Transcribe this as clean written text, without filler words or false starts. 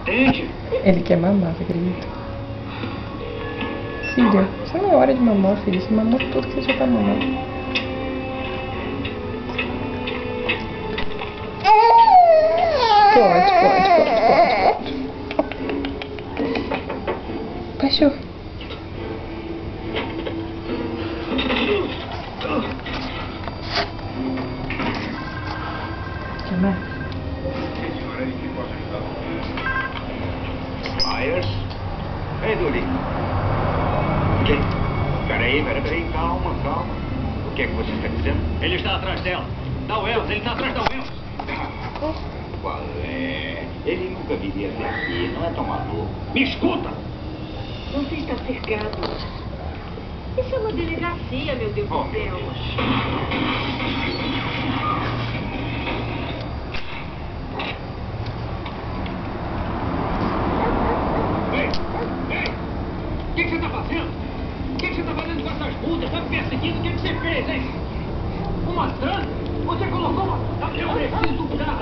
Atende. Ele quer mamar, você acredita? Filha, isso não é hora de mamar, filho. Você mamou tudo que você já tá mamando. Pode. Cachorro. Quer mais? Myers? Ei, Dolly. Peraí, calma. O que é que você está dizendo? Ele está atrás dela. Da Wells, ele está atrás da Wells. Qual é? Ele nunca viria até aqui, não é tão maluco. Me escuta! Você está cercado. Isso é uma delegacia, meu Deus do céu. Ei! O que você está fazendo? O que você está fazendo com essas multas? Está me perseguindo? O que você fez, hein? Uma trans? Você colocou uma... Eu preciso do carro.